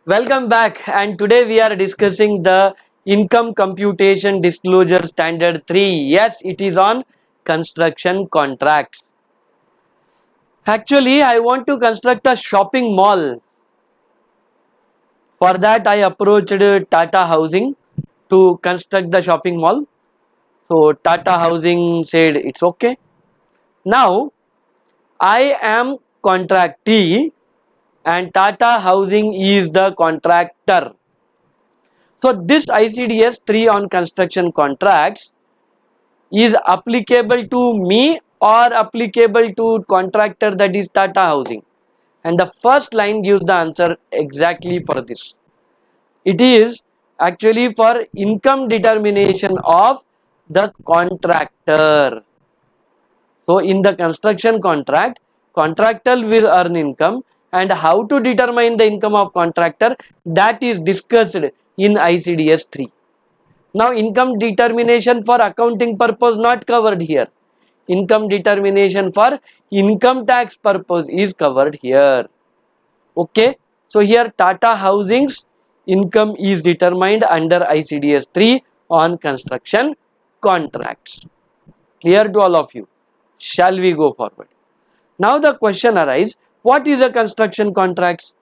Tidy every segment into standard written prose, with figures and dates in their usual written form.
Welcome back, and today we are discussing the Income Computation Disclosure Standard 3. Yes, it is on construction contracts. Actually, I want to construct a shopping mall. For that, I approached Tata Housing to construct the shopping mall. So, Tata Housing said it's okay. Now, I am contractee and Tata Housing is the contractor. So this ICDS 3 on construction contracts is applicable to me or applicable to contractor, that is Tata Housing. And the first line gives the answer exactly for this. It is actually for income determination of the contractor. So in the construction contract, contractor will earn income, and how to determine the income of contractor, that is discussed in ICDS 3. Now income determination for accounting purpose not covered here. Income determination for income tax purpose is covered here. Okay. So here Tata Housing's income is determined under ICDS 3 on construction contracts. Clear to all of you? Shall we go forward? Now the question arises, what is a construction contracts?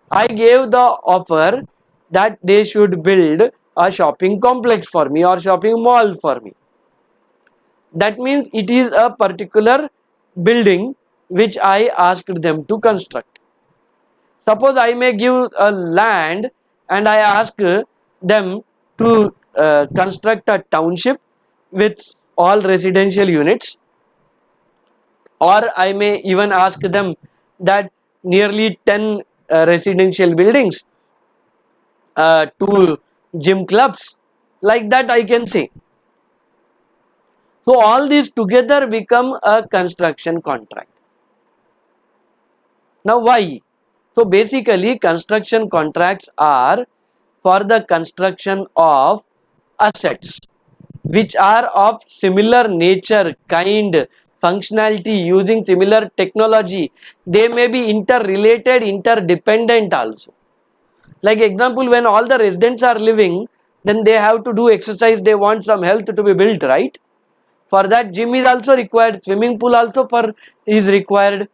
I gave the offer that they should build a shopping complex for me or shopping mall for me. That means it is a particular building which I asked them to construct. Suppose I may give a land and I ask them to construct a township with all residential units, or I may even ask them that nearly 10 residential buildings, 2 gym clubs, like that I can say. So all these together become a construction contract. Now why? So basically construction contracts are for the construction of assets which are of similar nature, kind, functionality, using similar technology. They may be interrelated, interdependent also. Like example, when all the residents are living, then they have to do exercise, they want some health to be built, right? For that gym is also required, swimming pool also is required,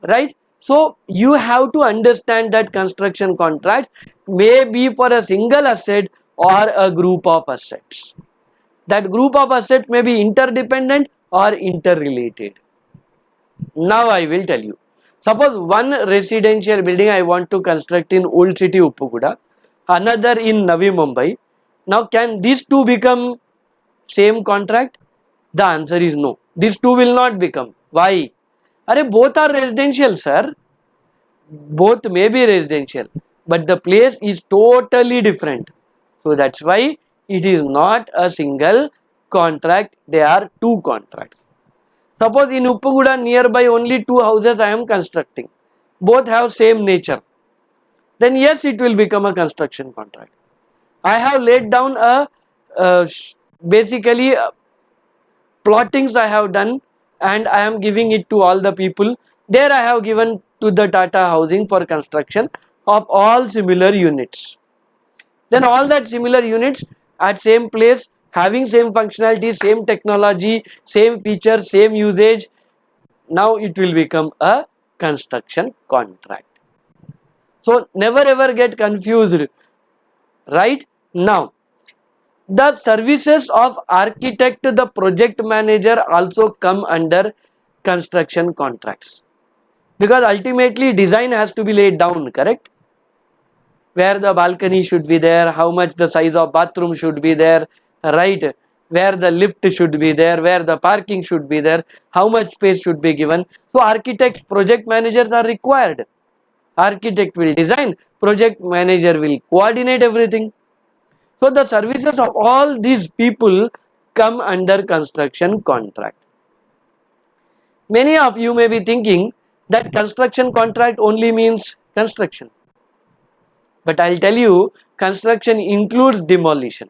right? So you have to understand that construction contract may be for a single asset or a group of assets. That group of assets may be interdependent or interrelated. Now I will tell you. Suppose one residential building I want to construct in Old City Uppuguda, another in Navi Mumbai. Now can these two become same contract? The answer is no. These two will not become. Why? Both are residential, sir. Both may be residential, but the place is totally different. So that's why it is not a single contract. They are two contracts. Suppose in Uppuguda nearby only 2 houses I am constructing. Both have same nature. Then yes, it will become a construction contract. I have laid down basically plottings I have done, and I am giving it to all the people. There I have given to the Tata Housing for construction of all similar units. Then all that similar units at same place, having same functionality, same technology, same features, same usage. Now it will become a construction contract. So never ever get confused, right? Now the services of architect, the project manager also come under construction contracts, because ultimately design has to be laid down, correct? Where the balcony should be there, how much the size of bathroom should be there, right? Where the lift should be there, where the parking should be there, how much space should be given. So architects, project managers are required. Architect will design, project manager will coordinate everything. So the services of all these people come under construction contract. Many of you may be thinking that construction contract only means construction. But I'll tell you, construction includes demolition.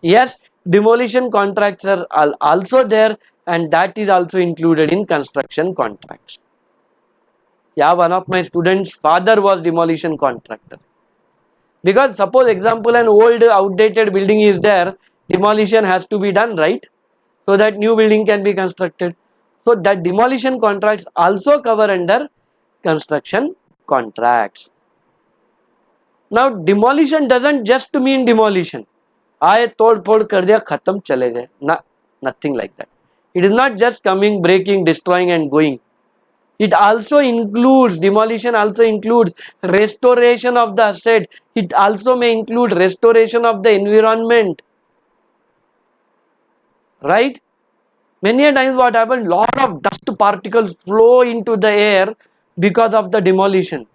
Yes, demolition contracts are also there, and that is also included in construction contracts. Yeah, one of my students' father was demolition contractor. Because suppose example an old outdated building is there, demolition has to be done, right? So that new building can be constructed. So that demolition contracts also cover under construction contracts. Now demolition doesn't just mean demolition. आए तोड़ फोड़ कर दिया खत्म चले गए ना, nothing like that. It is not just coming, breaking, destroying and going. It also includes, demolition also includes restoration of the asset. It also may include restoration of the environment. Right? Many a times what happens, lot of dust particles flow into the air because of the demolition.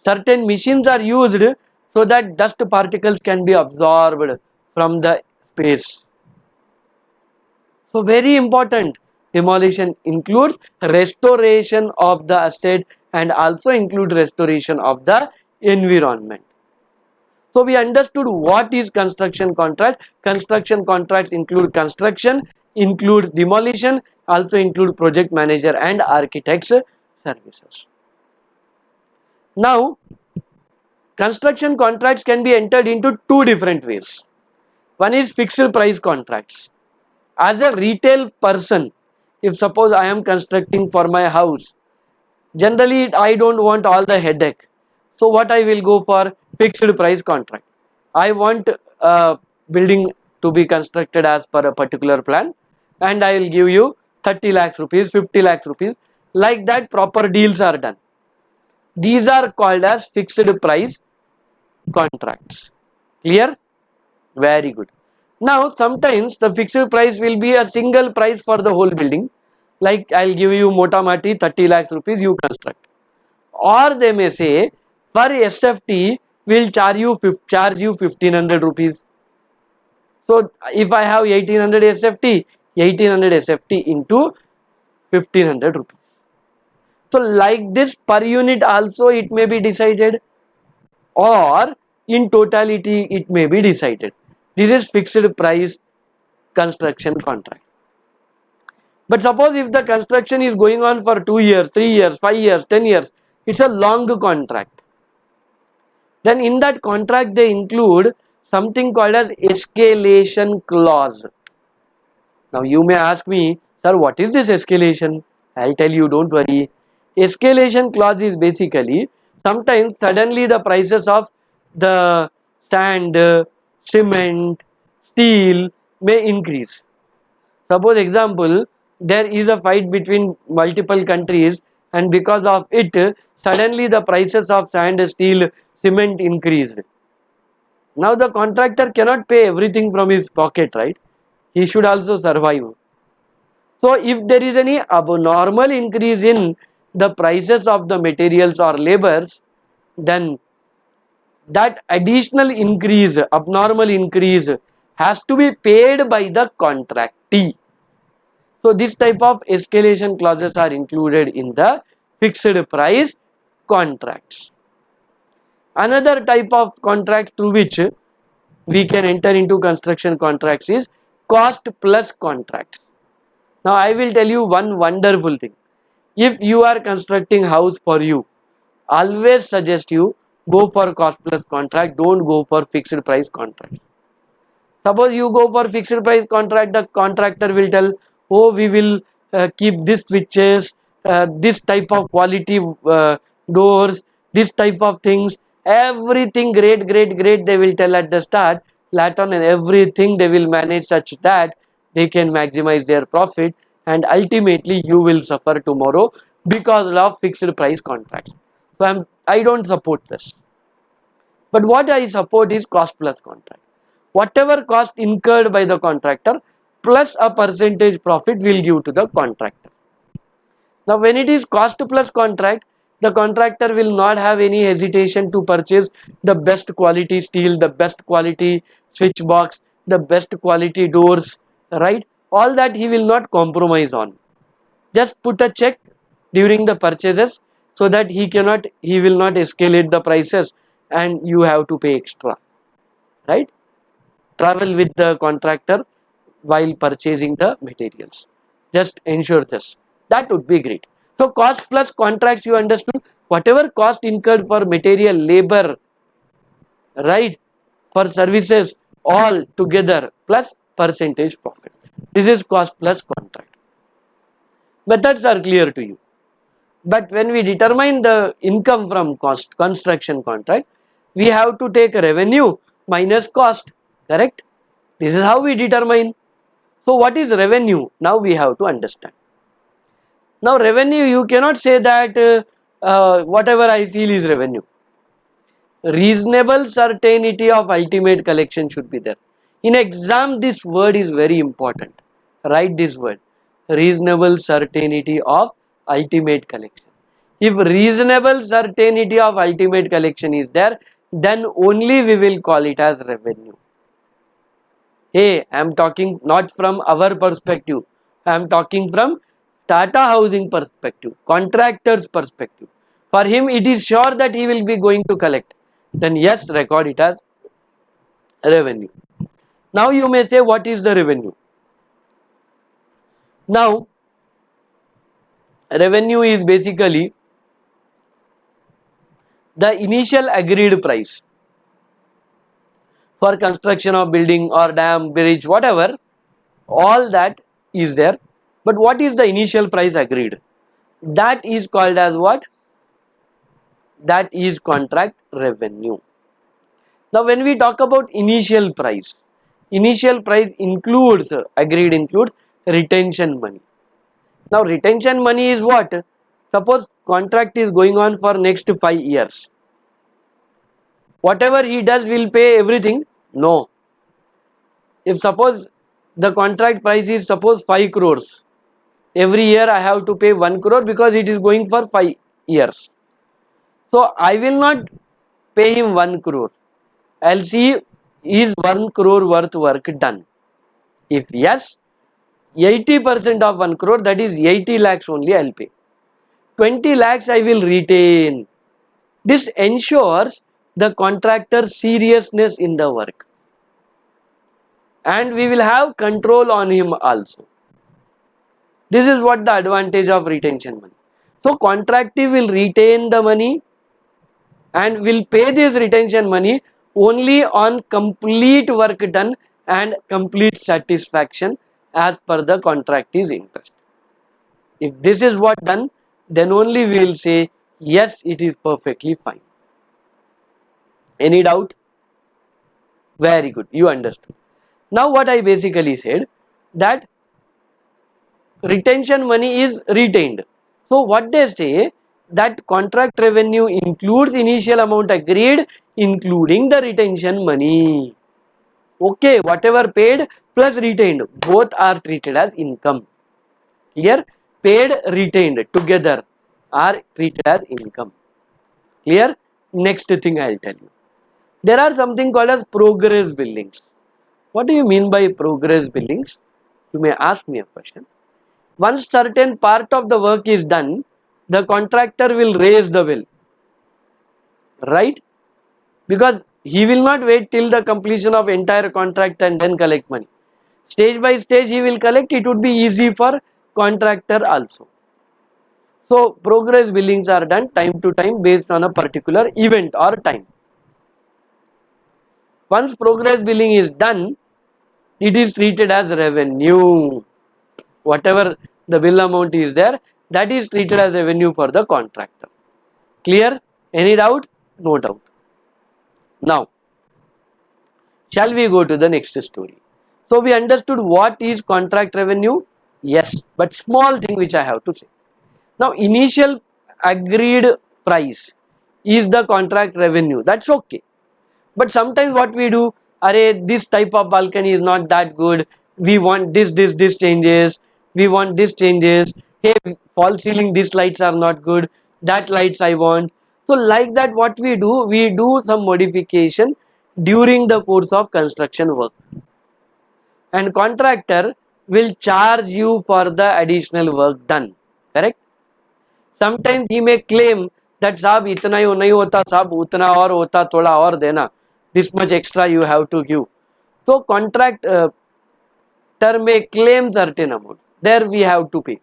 Certain machines are used so that dust particles can be absorbed from the space. So very important, demolition includes restoration of the asset and also include restoration of the environment. So we understood what is construction contract. Construction contracts include construction, include demolition, also include project manager and architect's services. Now, construction contracts can be entered into two different ways. One is fixed price contracts. As a retail person, if suppose I am constructing for my house, generally I don't want all the headache. So what I will go for? Fixed price contract. I want a building to be constructed as per a particular plan and I will give you 30 lakhs rupees, 50 lakhs rupees. Like that proper deals are done. These are called as fixed price contracts. Clear? Very good. Now sometimes the fixed price will be a single price for the whole building. Like I'll give you Mota Mati 30 lakhs rupees, you construct. Or they may say for SFT will charge you 1500 rupees. So if I have 1800 SFT, 1800 SFT into 1500 rupees. So like this per unit also it may be decided, or in totality it may be decided. This is fixed price construction contract. But suppose if the construction is going on for 2 years, 3 years, 5 years, 10 years, it's a long contract. Then in that contract they include something called as escalation clause. Now you may ask me, sir, what is this escalation? I'll tell you, don't worry. Escalation clause is basically sometimes suddenly the prices of the sand, cement, steel may increase. Suppose example, there is a fight between multiple countries and because of it, suddenly the prices of sand, steel, cement increased. Now the contractor cannot pay everything from his pocket, right? He should also survive. So if there is any abnormal increase in the prices of the materials or labors, then that additional increase, abnormal increase has to be paid by the contractee. So this type of escalation clauses are included in the fixed price contracts. Another type of contract through which we can enter into construction contracts is cost plus contracts. Now I will tell you one wonderful thing. If you are constructing house for you, always suggest you go for cost plus contract, don't go for fixed price contract. Suppose you go for fixed price contract, the contractor will tell, oh, we will keep this switches, this type of quality doors, this type of things, everything great, they will tell at the start. Later on everything they will manage such that they can maximize their profit, and ultimately you will suffer tomorrow because of fixed price contracts. So I don't support this. But what I support is cost plus contract. Whatever cost incurred by the contractor plus a percentage profit will give to the contractor. Now when it is cost plus contract, the contractor will not have any hesitation to purchase the best quality steel, the best quality switch box, the best quality doors, right? All that he will not compromise on. Just put a check during the purchases so that he will not escalate the prices and you have to pay extra, right? Travel with the contractor while purchasing the materials. Just ensure this. That would be great. So cost plus contracts, you understood, whatever cost incurred for material, labor, right, for services, all together plus percentage profit. This is cost plus contract. Methods are clear to you. But when we determine the income from cost construction contract, we have to take revenue minus cost, correct? This is how we determine. So what is revenue? Now we have to understand. Now revenue, you cannot say that whatever I feel is revenue. Reasonable certainty of ultimate collection should be there. In exam, this word is very important. Write this word. Reasonable certainty of ultimate collection. If reasonable certainty of ultimate collection is there, then only we will call it as revenue. Hey, I am talking not from our perspective. I am talking from Tata Housing perspective, contractor's perspective. For him, it is sure that he will be going to collect. Then yes, record it as revenue. Now you may say, what is the revenue? Now, revenue is basically the initial agreed price for construction of building or dam, bridge, whatever, all that is there. But what is the initial price agreed? That is called as what? That is contract revenue. Now when we talk about initial price includes, agreed includes retention money. Now retention money is what? Suppose contract is going on for next 5 years. Whatever he does will pay everything? No. If suppose the contract price is suppose 5 crores, every year I have to pay 1 crore because it is going for 5 years. So I will not pay him 1 crore. I'll see is 1 crore worth work done. If yes, 80% of 1 crore, that is 80 lakhs only I'll pay. 20 lakhs I will retain. This ensures the contractor's seriousness in the work. And we will have control on him also. This is what the advantage of retention money. So contractor will retain the money and will pay this retention money only on complete work done and complete satisfaction as per the contractor's interest. If this is what done, then only we will say yes, it is perfectly fine. Any doubt? Very good, you understood. Now what I basically said, that retention money is retained. So what they say, that contract revenue includes initial amount agreed including the retention money. Okay, whatever paid plus retained, both are treated as income. Clear? Paid, retained together are treated as income. Clear? Next thing I will tell you. There are something called as progress billings. What do you mean by progress billings? You may ask me a question. Once certain part of the work is done, the contractor will raise the bill. Right? Because he will not wait till the completion of entire contract and then collect money. Stage by stage he will collect. It would be easy for contractor also. So progress billings are done time to time based on a particular event or time. Once progress billing is done, it is treated as revenue. Whatever the bill amount is there, that is treated as revenue for the contractor. Clear? Any doubt? No doubt. Now, shall we go to the next story? So we understood what is contract revenue? Yes, but small thing which I have to say. Now initial agreed price is the contract revenue. That's okay. But sometimes what we do, this type of balcony is not that good. We want this changes. We want this changes. Hey, false ceiling, these lights are not good. That lights I want. So like that what we do some modification during the course of construction work. And contractor will charge you for the additional work done. Correct? Sometimes he may claim that साहब इतना ही नहीं होता, साहब उतना और होता, थोड़ा और देना. This much extra you have to give. So contractor may claim certain amount. There we have to pay.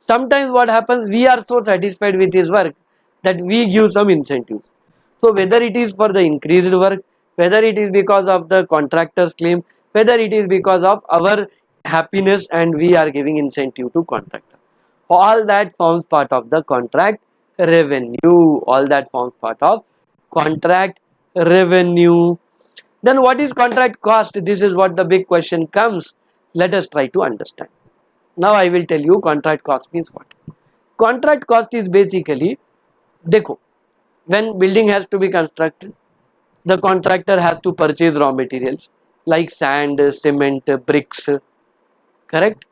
Sometimes what happens, we are so satisfied with his work that we give some incentives. So whether it is for the increased work, whether it is because of the contractor's claim, whether it is because of our happiness, and we are giving incentive to contractor, all that forms part of the contract revenue. All that forms part of contract revenue. Then what is contract cost? This is what the big question comes. Let us try to understand. Now I will tell you contract cost means what. Contract cost is basically, देखो, when building has to be constructed, the contractor has to purchase raw materials like sand, cement, bricks, correct?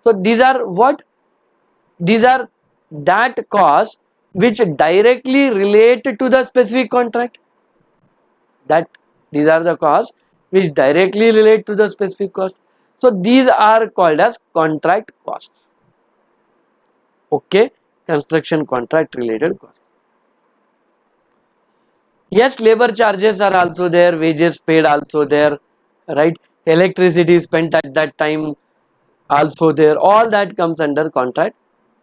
So these are what? These are that cost which directly relate to the specific contract. That these are the costs which directly relate to the specific cost. So these are called as contract costs. Okay, construction contract related costs. Yes, labor charges are also there, wages paid also there, right? Electricity spent at that time also there. All that comes under contract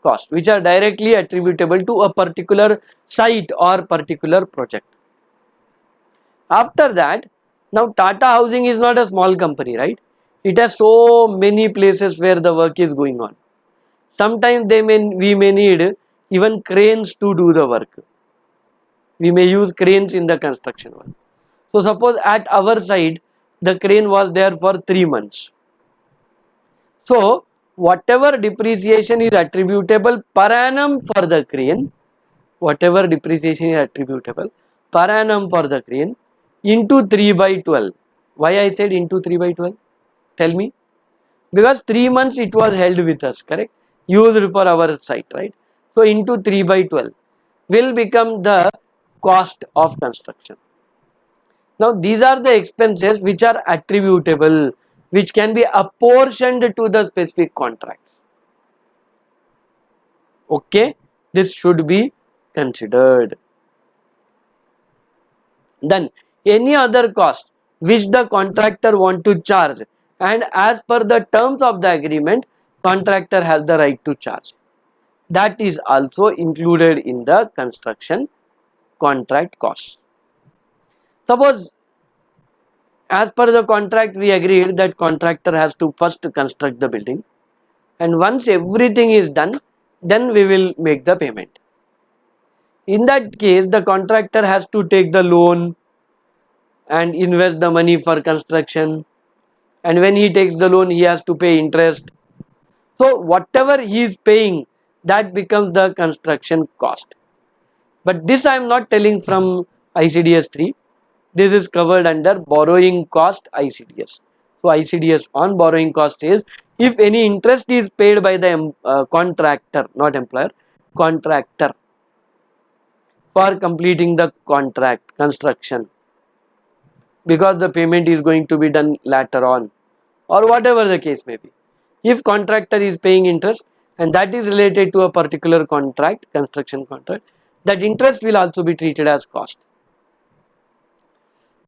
cost, which are directly attributable to a particular site or particular project. After that, now Tata Housing is not a small company, right? It has so many places where the work is going on. Sometimes we may need even cranes to do the work. We may use cranes in the construction work. So suppose at our side the crane was there for 3 months. So whatever depreciation is attributable per annum for the crane, whatever depreciation is attributable per annum for the crane into 3 by 12. Why I said into 3 by 12? Tell me. Because 3 months it was held with us, correct? Used for our site, right? So into 3 by 12 will become the cost of construction. Now these are the expenses which are attributable, which can be apportioned to the specific contracts. Okay, this should be considered. Then any other cost which the contractor want to charge, and as per the terms of the agreement, contractor has the right to charge. That is also included in the construction contract cost. Suppose as per the contract we agreed that contractor has to first construct the building, and once everything is done, then we will make the payment. In that case, the contractor has to take the loan and invest the money for construction, and when he takes the loan he has to pay interest. So whatever he is paying, that becomes the construction cost. But this I am not telling from ICDS 3. This is covered under borrowing cost ICDS. So ICDS on borrowing cost is, if any interest is paid by the contractor, not employer, contractor, for completing the contract construction, because the payment is going to be done later on, or whatever the case may be. If contractor is paying interest and that is related to a particular contract, construction contract, that interest will also be treated as cost.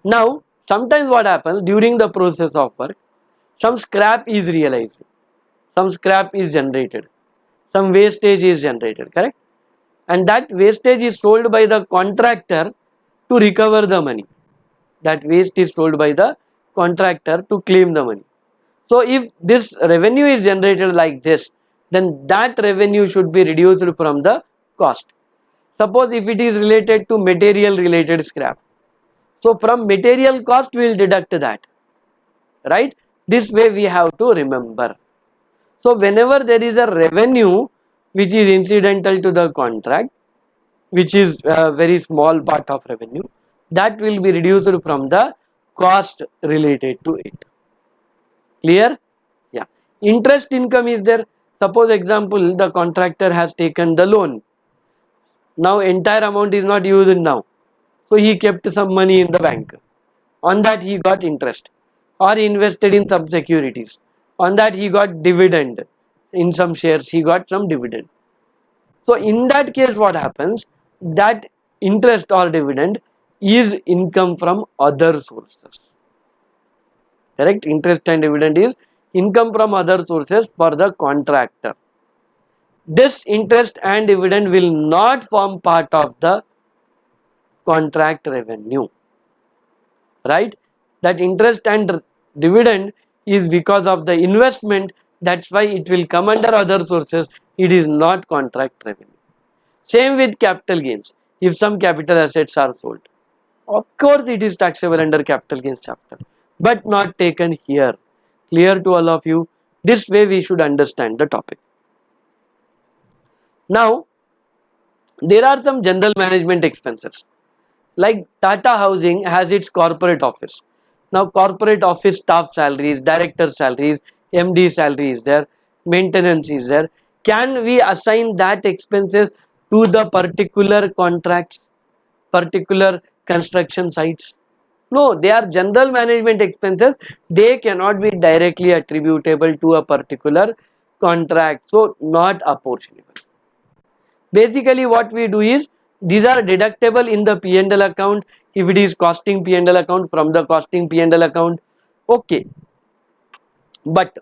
Now sometimes what happens, during the process of work, some scrap is realized, some scrap is generated, some wastage is generated, correct? And that wastage is sold by the contractor to recover the money. That waste is sold by the contractor to claim the money. So if this revenue is generated like this, then that revenue should be reduced from the cost. Suppose if it is related to material related scrap, so from material cost we will deduct that, right? This way we have to remember. So whenever there is a revenue which is incidental to the contract, which is a very small part of revenue, that will be reduced from the cost related to it. Clear? Yeah. Interest income is there. Suppose example, the contractor has taken the loan. Now entire amount is not used now. So he kept some money in the bank. On that he got interest, or invested in some securities. On that he got dividend. In some shares he got some dividend. So in that case what happens, that interest or dividend is income from other sources. Correct? Interest and dividend is income from other sources for the contractor. this interest and dividend will not form part of the contract revenue, right? That interest and dividend is because of the investment, that's why it will come under other sources, it is not contract revenue. Same with capital gains. If some capital assets are sold, of course it is taxable under capital gains chapter, but not taken here. Clear to all of you? This way we should understand the topic. Now there are some general management expenses. Like Tata Housing has its corporate office. Now corporate office staff salaries, director salaries, MD salary is there, maintenance is there. Can we assign that expenses to the particular contracts, particular construction sites? No, they are general management expenses. They cannot be directly attributable to a particular contract. So not apportionable. Basically what we do is, these are deductible in the P&L account if it is costing P&L account, from the costing P&L account, okay, but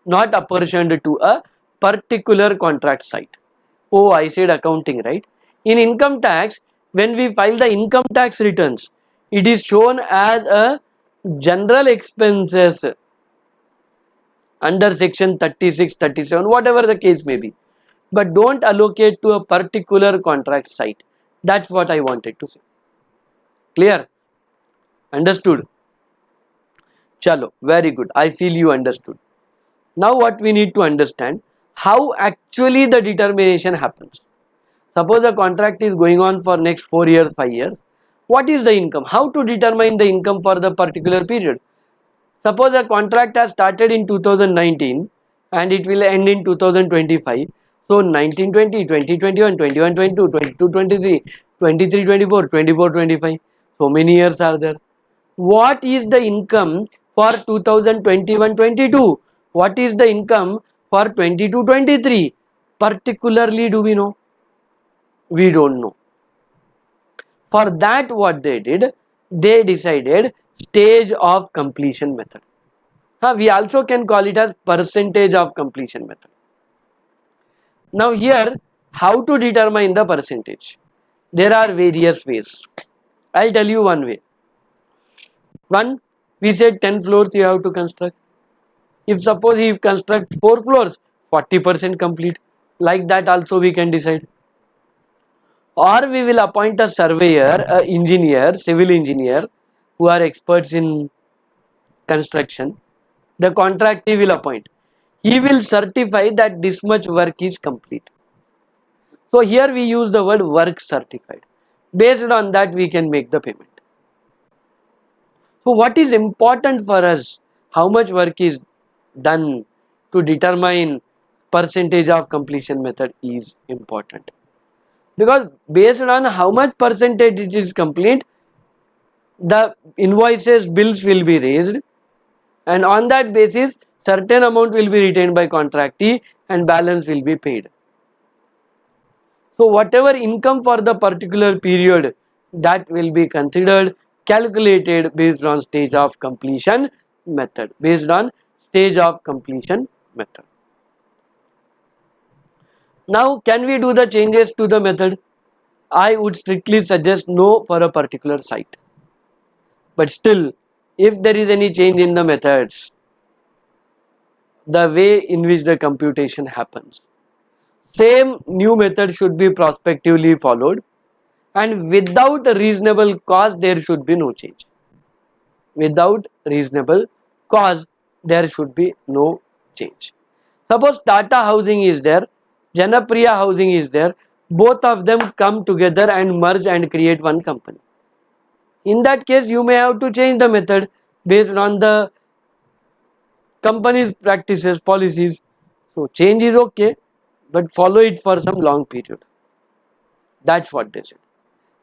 not apportioned to a particular contract site. Oh, I said accounting, right? In income tax, when we file the income tax returns, it is shown as a general expenses under section 36, 37, whatever the case may be, but don't allocate to a particular contract site. That's what I wanted to say. Clear? Understood? Chalo, very good. I feel you understood. Now what we need to understand, how actually the determination happens. Suppose a contract is going on for next 4 years, 5 years. What is the income? How to determine the income for the particular period? Suppose a contract has started in 2019 and it will end in 2025. So 1920, 2021, 21, 22, 22, 23, 23, 24, 24, 25. So many years are there. What is the income for 2021-22? What is the income for 22-23? Particularly, do we know? We don't know. For that, what they did, they decided stage of completion method. We also can call it as percentage of completion method. Now here, how to determine the percentage? There are various ways. I'll tell you one way. One, we said 10 floors you have to construct. If suppose you construct 4 floors, 40% complete. Like that also we can decide. Or we will appoint a surveyor, a engineer, civil engineer, who are experts in construction. The contractor will appoint. He will certify that this much work is complete. So here we use the word work certified. Based on that we can make the payment. So what is important for us? How much work is done to determine percentage of completion method is important. Because based on how much percentage it is complete, the invoices, bills will be raised, and on that basis certain amount will be retained by contractee and balance will be paid. So whatever income for the particular period, that will be considered, calculated based on stage of completion method. Based on stage of completion method. Now can we do the changes to the method? I would strictly suggest no for a particular site. But still, if there is any change in the methods, the way in which the computation happens, same new method should be prospectively followed, and without a reasonable cause there should be no change. Without reasonable cause there should be no change. Suppose Tata Housing is there, Janapriya Housing is there, both of them come together and merge and create one company. In that case you may have to change the method based on the company's practices, policies. So change is okay, but follow it for some long period. That's what they said.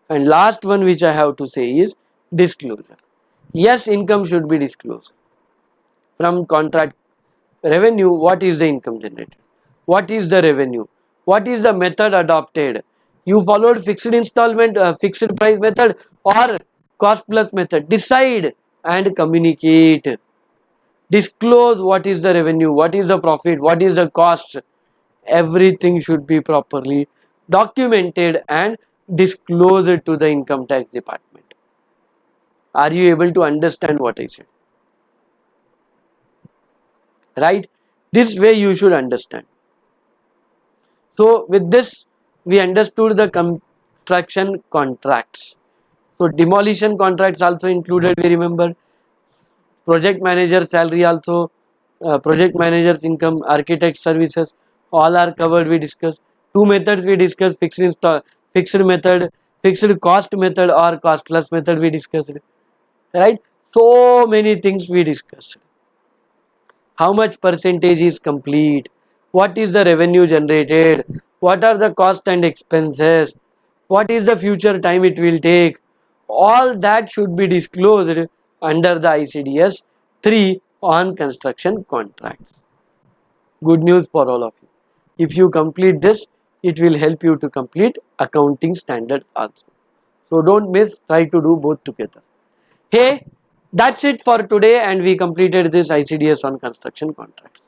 And last one which I have to say is disclosure. Yes, income should be disclosed. From contract revenue, what is the income generated? What is the revenue? What is the method adopted? You followed fixed installment, fixed price method or cost plus method. Decide and communicate. Disclose what is the revenue, what is the profit, what is the cost. everything should be properly documented and disclosed to the income tax department. Are you able to understand what I said? Right? This way you should understand. So with this we understood the construction contracts. So demolition contracts also included, we remember. Project manager salary also, project manager's income, architect services, all are covered, we discussed. Two methods we discussed, fixed method, fixed cost method or costless method we discussed. Right? So many things we discussed. How much percentage is complete, what is the revenue generated, what are the cost and expenses, what is the future time it will take, all that should be disclosed under the ICDS 3 on construction contracts. Good news for all of you. If you complete this, it will help you to complete accounting standard also. So don't miss, try to do both together. Hey, that's it for today, and we completed this ICDS on construction contracts.